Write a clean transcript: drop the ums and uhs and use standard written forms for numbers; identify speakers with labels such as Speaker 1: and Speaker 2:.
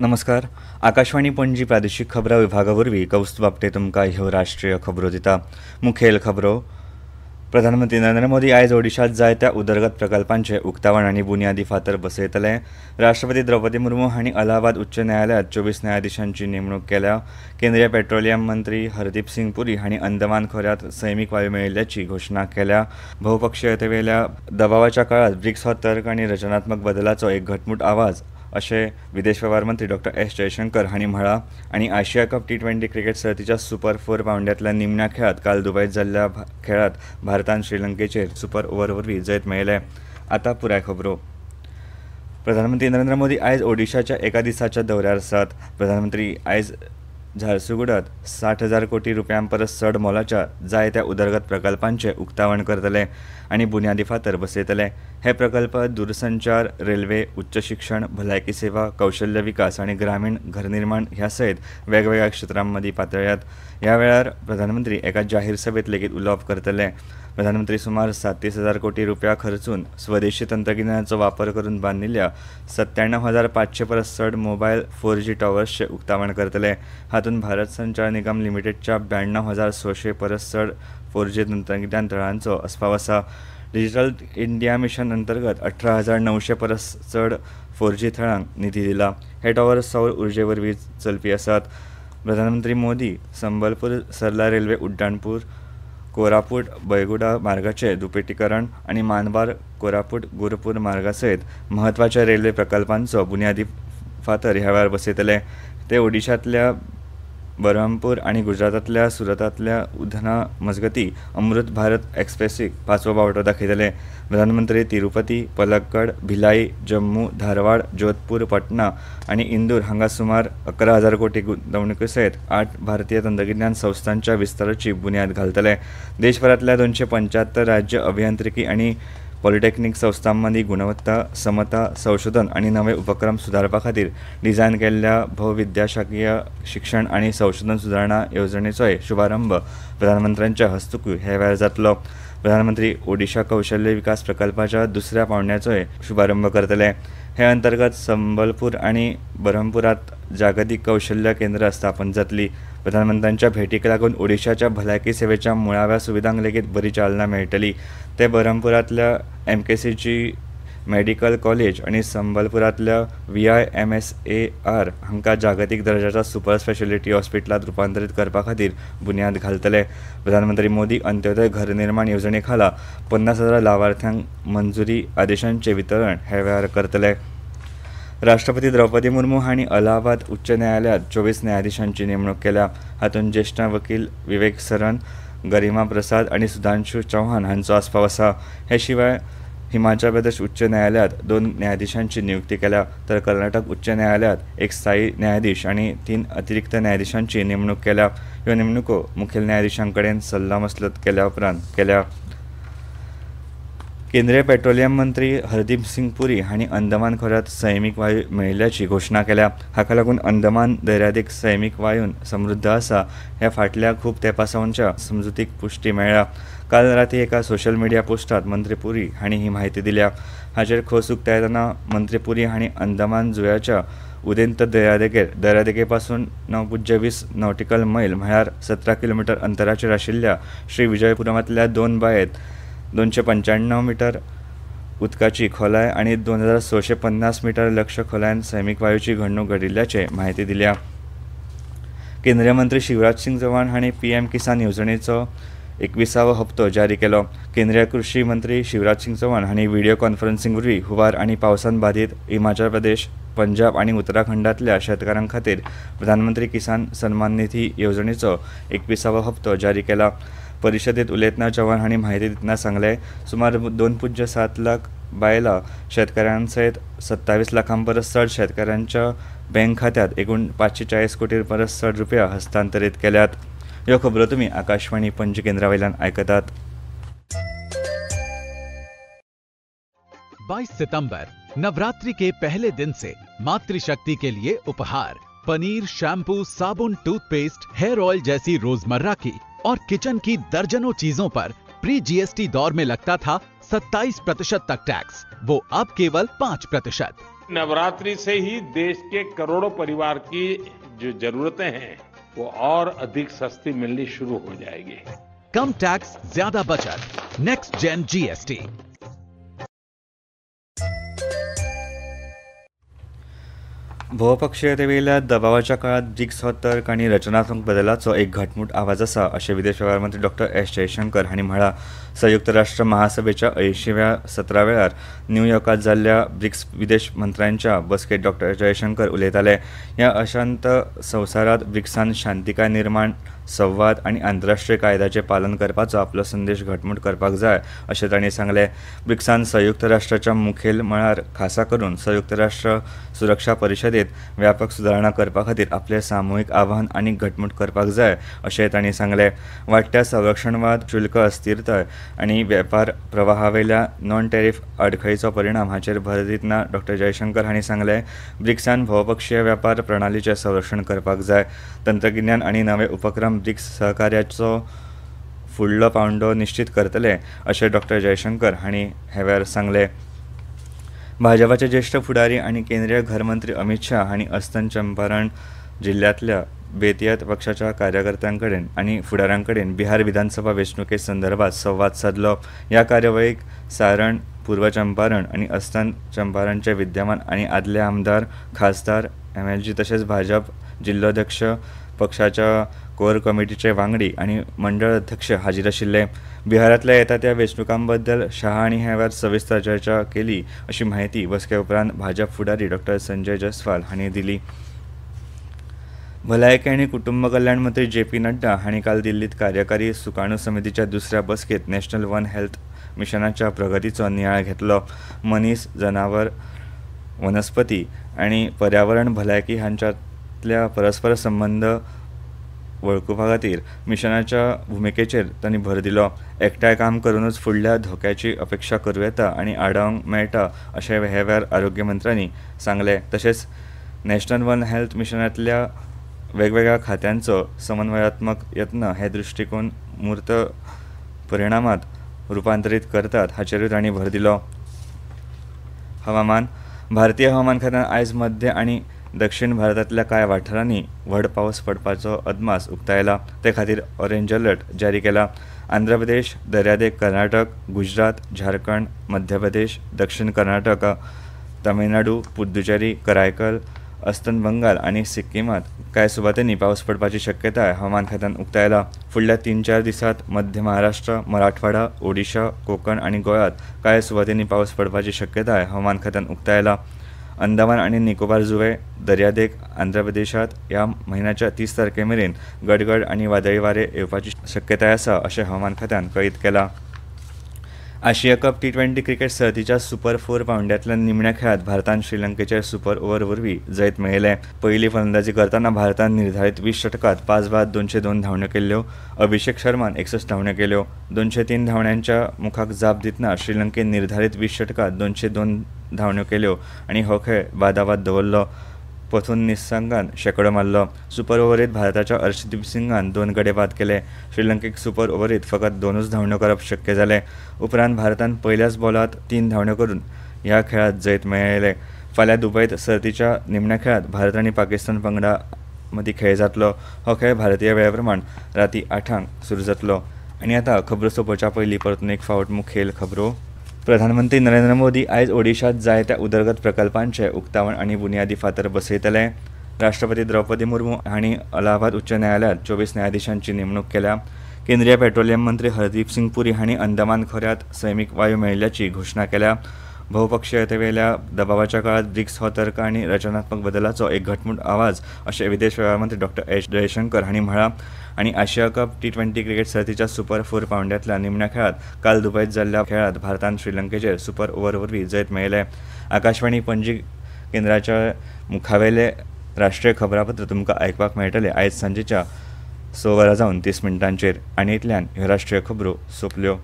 Speaker 1: नमस्कार. आकाशवाणी पणजी प्रादेशीक खबरां विभागावरवीं कौस्तुभ आपटे तुमकां ह्यो राष्ट्रीय खबरो दिता. मुखेल खबरो. प्रधानमंत्री नरेंद्र मोदी आयज ओडिशांत जायत्या उदरगत प्रकल्पांचे उक्तावण आनी बुन्यादी फातर बसयतले. राष्ट्रपती द्रौपदी मुर्मू हांणी अलाहाबाद उच्च न्यायालयांत 24 न्यायाधीशांची नेमणूक केल्या. केंद्रीय पेट्रोलियम मंत्री हरदीप सिंग पुरी हांणी अंदमान खोऱ्यांत सैमीक वायू मेळिल्ल्याची घोशणा केल्या. बहुपक्षीयतेवेल्या दबावाच्या काळात ब्रिक्स हो तर्क आनी रचनात्मक बदलाचो एक घटमूट आवाज अशें विदेश वेव्हार मंत्री डॉ. एस जयशंकर हांणी म्हळां. आनी आशिया कप T20 क्रिकेट सर्तीच्या सुपर 4 पांवड्यातल्या निमण्या खेळांत काल दुबयत जाल्ल्या खेळांत भारतान श्रीलंकेचेर सुपर ओव्हर वरवीं जैत मेळयलें. आतां पुराय खबरो. प्रधानमंत्री नरेंद्र मोदी आयज ओडिशाच्या एका दिसाच्या दौऱ्यार आसात. प्रधानमंत्री आयज झारसुगुडात 60,000 कोटी रुपयां परस चड मोलाच्या जायत्या उदरगत प्रकल्पांचे उक्तावण करतले आनी बुन्यादी फातर बसयतले. हे प्रकल्प दूरसंचार, रेल्वे, उच्च शिक्षण, भलायकी सेवा, कौशल्य विकास आनी ग्रामीण घरनिर्माण ह्या सयत वेगवेगळ्या क्षेत्रांमदीं पातळ्यात. ह्या वेळार प्रधानमंत्री एका जाहीर सभेत लेगीत उलोवप करतले. प्रधानमंत्री सुमार 37,000 कोटी रुपया खर्चून स्वदेशी तंत्रगिन्यानाचो वापर करून बांदिल्ल्या 97,500 परस चड मोबायल 4G टॉवर्सचे उक्तावण करतले. हातूंत भारत संचार निगम लिमिटेडच्या 92,600 परस चड 4G तंत्रगिन्यान तळांचो आस्पाव आसा. डिजिटल इंडिया मिशन अंतर्गत 18,900 परस चड 4G थळांक निधी दिला. हे टॉवर्स सौर उर्जे वरवीं चलपी आसात. प्रधानमंत्री मोदी संबलपूर सरला रेल्वे उड्डाणपूल, कोरापूट बैगुडा मार्गाचे दुपेटीकरण आनी मानबार कोरापूट गुरुपूर मार्गा सयत म्हत्वाच्या रेल्वे प्रकल्पांचो बुन्यादी फातर ह्या वेळार बसयतले. ते ओडिशांतल्या बरहमपूर आनी गुजरातांतल्या सुरतांतल्या उधना मजगती अमृत भारत एक्सप्रेसीक पांचवो बावटो दाखयतले. प्रधानमंत्री तिरुपती, पलक्कड, भिलाई, जम्मू, धारवाड, जोधपूर, पटना आनी इंदूर हांगा सुमार 11,000 कोटी गुंतवणुकी सयत 8 भारतीय तंत्रगिन्यान संस्थांच्या विस्ताराची बुन्याद घालतले. देशभरांतल्या 275 राज्य अभियांत्रिकी आनी पॉलिटेक्नीक संस्थांमदीं गुणवत्ता, समता, संशोधन आनी नवे उपक्रम सुदारपा खातीर डिझायन केल्ल्या भौविद्याशाखीय शिक्षण आनी संशोधन सुदारणा येवजणेचोय शुभारंभ प्रधानमंत्र्यांच्या हस्तुकीं हे वेळार जातलो. प्रधानमंत्री ओडिशा कौशल्य विकास प्रकल्पाच्या दुसऱ्या पांवड्याचोय शुभारंभ करतले. हे अंतर्गत संबलपूर आनी बरहमपुरांत जागतीक कौशल्य केंद्र स्थापन जातली. प्रधानमंत्र्यांच्या भेटीक लागून ओडिशाच्या भलायकी सेवेच्या मुळाव्या सुविधांक लेगीत बरी चालना मेळटली. ते बरहमपुरांतल्या MKCG मेडिकल कॉलेज आनी संबलपुरांतल्या VIMSAR हांकां जागतीक दर्जाच्या सुपर स्पेशालिटी हॉस्पिटलांत रुपांतरीत करपा खातीर बुन्याद घालतले. प्रधानमंत्री मोदी अंत्योदय घरनिर्माण येवजणे खाला 50,000 लावार्थ्यांक मंजुरी आदेशांचे वितरण हे वेळार करतले. राष्ट्रपती द्रौपदी मुर्मू हांणी अलाहाबाद उच्च न्यायालयांत 24 न्यायाधीशांची नेमणूक केल्या. हातूंत ज्येश्ठ वकील विवेक सरन, गरिमा प्रसाद आनी सुधांशु चौहान हांचो आस्पाव आसा. हे शिवाय हिमाचल प्रदेश उच्च न्यायालयांत 2 न्यायाधीशांची नियुक्ती केल्या, तर कर्नाटक उच्च न्यायालयांत 1 स्थायी न्यायाधीश आनी 3 अतिरिक्त न्यायाधीशांची नेमणूक केल्या. ह्यो नेमणुको मुखेल न्यायाधीशां कडेन सल्लामसलत केल्या उपरांत केल्या. केंद्रीय पेट्रोलियम मंत्री हरदीप सिंग पुरी हांणी अंदमान खोऱ्यांत सैमीक वायू मेळिल्ल्याची घोशणा केल्या. हाका लागून अंदमान दर्यादेग सैमीक वायून समृद्ध आसा ह्या फाटल्या खूब तेंपासावनच्या समजुतीक पुष्टी मेळ्ळ्या. काल रातीं एका सोशल मिडिया पोस्टांत मंत्री पुरी हांणी ही म्हायती दिल्या. हाचेर खोस उक्तायतना मंत्री पुरी हांणी अंदमान जुंव्याच्या उदेंत दर्यादेगे पासून 9.20 नॉटिकल मैल म्हळ्यार 17 किलोमीटर अंतराचेर आशिल्ल्या श्री विजयपुरमांतल्या 2 बायेत 295 मीटर उदकाची खोलाय आनी 2,650 मीटर लक्ष खोलायन सैमीक वायूची घडणूक घडिल्ल्याचे म्हायती दिल्या. केंद्रीय मंत्री शिवराज सिंग चौहान हांणी PM किसान येवजणेचो 21वो हप्तो जारी केलो. केंद्रीय कृषी मंत्री शिवराज सिंग चौहान हांणी व्हिडिओ कॉन्फरन्सिंग वरवीं हुंवार आनी पावसान बाधित हिमाचल प्रदेश, पंजाब आनी उत्तराखंडांतल्या शेतकारां खातीर प्रधानमंत्री किसान सन्मान निधी येवजणेचो 21वो हप्तो जारी केला. परिशदेंत उलयतना चौहान हांणी म्हायती दितना सांगलें, सुमार 2.7 लाख बायलां शेतकारां सयत 27 लाखां परस चड शेतकारांच्या बँक खात्यांत एकूण 540 कोटी परस चड रुपया हस्तांतरीत केल्यात. ह्यो खबरो तुमी आकाशवाणी पणजी केंद्रा वयल्यान आयकतात.
Speaker 2: 22 सितंबर नवरात्रि के पहले दिन से मातृशक्ति के लिए उपहार पनीर, शैम्पू, साबुन, टूथपेस्ट, हेयर ऑयल जैसी रोजमर्रा की और किचन की दर्जनों चीजों पर प्री GST दौर में लगता था 27% तक टैक्स, वो अब केवल 5%।
Speaker 3: नवरात्रि से ही देश के करोड़ों परिवार की जो जरूरतें हैं वो और अधिक सस्ती मिलनी शुरू हो जाएगी।
Speaker 2: कम टैक्स, ज्यादा बचत। Next gen GST.
Speaker 1: बहुपक्षीयतेवेल्या दबावाच्या काळात ब्रिक्स हो तर्क आनी रचनात्मक बदलाचो एक घटमूट आवाज आसा अशें विदेश वेव्हार मंत्री डॉ एस जयशंकर हांणी म्हळां। संयुक्त राष्ट्र महासभेच्या 80व्या सत्रा वेळार न्यूयॉर्कात जाल्ल्या ब्रिक्स विदेश मंत्र्यांच्या बसकेत डॉ जयशंकर उलयताले। ह्या अशांत संवसारांत ब्रिक्सान शांतिकाय निर्माण, संवाद आनी आंतरराष्ट्रीय कायद्याचें पालन करपाचो आपलो संदेश घटमूट करपाक जाय अशें तांणी सांगलें। ब्रिक्सान संयुक्त राष्ट्राच्या मुखेल मळार खासा करून संयुक्त राष्ट्र सुरक्षा परिशदेंत व्यापक सुदारणा करपा खातीर आपलें सामुहीक आव्हान आनीक घटमूट करपाक जाय अशें तांणी सांगलें। वाडट्या संरक्षणवाद, शुल्क अस्थिरताय आनी वेपार प्रवाहावेल्या नॉन टॅरिफ आडखळीचो परिणाम हाचेर भर दितना डॉ जयशंकर हांणी सांगलें, ब्रिक्सान भौपक्षीय व्यापार प्रणालीचें संरक्षण करपाक जाय। तंत्रगिन्यान आनी नवे उपक्रम ब्रिक्स सहकार्याचो फुडलो पावंडो निश्चित करतले अशें डॉ जयशंकर हांणी ह्या वेळार सांगलें। भाजपाचे ज्येष्ठ फुडारी आनी केंद्रीय घर मंत्री अमित शाह हांणी अस्तंत चंपारण जिल्ल्यांतल्या बेतियात पक्षाच्या कार्यकर्त्यांकडेन आनी फुडाऱ्यांकडेन बिहार विधानसभा वेंचणुके संदर्भात संवाद साधलो। ह्या कार्यावळीक सारण, पूर्व चंपारण आनी अस्तंत चंपारणचे विद्यमान आनी आदले आमदार, खासदार, MLG तशेंच भाजप जिल्लोध्यक्ष, पक्षाच्या कोर कमिटीचे वांगडी आनी मंडळ अध्यक्ष हाजीर आशिल्ले। बिहारांतल्या येता त्या वेंचणुकांबद्दल शाह हांणी ह्या वेळार सविस्तर चर्चा केली अशी माहिती बसके उपरांत भाजप फुडारी डॉ संजय जयस्वाल हांणी दिली। भलायकी आनी कुटुंब कल्याण मंत्री JP नड्डा हांणी काल दिल्लीत कार्यकारी सुकाणू समितीच्या दुसऱ्या बसकेत नॅशनल वन हेल्थ मिशनाच्या प्रगतीचो नियाळ घेतलो। मनीस, जनावर, वनस्पती आनी पर्यावरण भलायकी हांच्यातल्या परस्पर संबंद वळखुपा खातीर मिशनाच्या भुमिकेचेर तांणी भर दिलो। एकठांय काम करूनच फुडल्या धोक्याची अपेक्षा करूं येता आनी आडावंक मेळटा अशें ह्या वेळार आरोग्य मंत्र्यांनी सांगलें। तशेंच नॅशनल वन हेल्थ मिशनांतल्या वेगवेगळ्या खात्यांचो समन्वयात्मक यत्न हे दृश्टीकोन मूर्त परिणामांत रुपांतरीत करतात हाचेरूय तांणी भर दिलो। हवामान भारतीय हवामान खात्यान आयज मध्य आनी दक्षिण भारतांतल्या कांय वाठारांनी व्हड पावस पडपाचो अदमास उक्तायला। ते खातीर ऑरेंज अलर्ट जारी केला। आंध्र प्रदेश, दर्यादेग कर्नाटक, गुजरात, झारखंड, मध्य प्रदेश, दक्षिण कर्नाटक, तामिळनाडू, पुद्दुचेरी, करायकल, अस्तंत बंगाल आनी सिक्कीमांत कांय सुवातांनी पावस पडपाची शक्यताय हवामान खात्यान उक्तायला। फुडल्या 3-4 दिसांत मध्य महाराष्ट्र, मराठवाडा, ओडिशा, कोकण आनी गोंयांत कांय सुवातांनी पावस पडपाची शक्यताय हवामान खात्यान उक्तायला। अंदमान आनी निकोबार जुंवे, दर्यादेग आंध्र प्रदेशांत ह्या म्हयन्याच्या 30 तारखेमेरेन गडगड आनी वादळी वारे येवपाची शक्यताय आसा अशें हवामान खात्यान कळीत केलां। आशिया कप T20 क्रिकेट सर्तीच्या सुपर 4 पावंड्यातल्या निमण्या खेळात भारतान श्रीलंकेचेर सुपर ओव्हर वरवीं जैत मेळयलें। पयली फलंदाजी करतना भारतान निर्धारीत 20 षटकांत 5 बाद 202 धांवड्यो केल्ल्यो। अभिषेक शर्मान 61 धांवड्यो केल्यो। 203 धांवड्यांच्या मुखाक जाप दितना श्रीलंकेन निर्धारीत 20 षटकांत 202 धांवड्यो केल्यो आनी हो खेळ बादाबाद दवरलो। पथून निसंगान शेकडो मारलो। सुपर ओव्हरीत भारताच्या अर्शदीप सिंगान 2 गडे बाद केले। श्रीलंकेक सुपर ओव्हरीत फकत 2च धांवड्यो करप शक्य जालें। उपरांत भारतान पयल्याच बॉलांत 3 धांवड्यो करून ह्या खेळांत जैत मेळयलें। फाल्यां दुबयत सर्तीच्या निमण्या खेळांत भारत आनी पाकिस्तान पंगडा मदीं खेळ जातलो। हो खेळ भारतीय वेळे प्रमाण रातीं 8 सुरू जातलो। आनी आतां खबरो सोंपोवच्या पयलीं परतून एक फावट मुखेल खबरो। प्रधानमंत्री नरेंद्र मोदी आयज ओडिशांत जायत्या उदरगत प्रकल्पांचे उक्तावण आनी बुनयादी फातर बसयतले। राष्ट्रपती द्रौपदी मुर्मू हांणी अलाहाबाद उच्च न्यायालयांत 24 न्यायाधीशांची नेमणूक केल्या। केंद्रीय पेट्रोलियम मंत्री हरदीप सिंग पुरी हांणी अंदमान खोऱ्यांत सैमीक वायू मेळिल्ल्याची घोशणा केल्या। बहुपक्षीयतेवेल्या दबावाच्या काळात ब्रिक्स हो तर्क आनी रचनात्मक बदलाचो एक घटमूट आवाज अशें विदेश वेव्हार मंत्री डॉ एस जयशंकर हांणी म्हळां। आनी आशिया कप T20 क्रिकेट सर्तीच्या सुपर 4 पावंड्यातल्या निमण्या खेळात काल दुबयत जाल्ल्या खेळांत भारतान श्रीलंकेचेर सुपर ओव्हर वरवीं जैत मेळयलें। आकाशवाणी पणजी केंद्राच्या मुखावेले राष्ट्रीय खबरापत्र तुमकां आयकपाक मेळटले आयज सांजेच्या 6:30 आनी इतल्यान ह्यो राष्ट्रीय खबरो सोंपल्यो।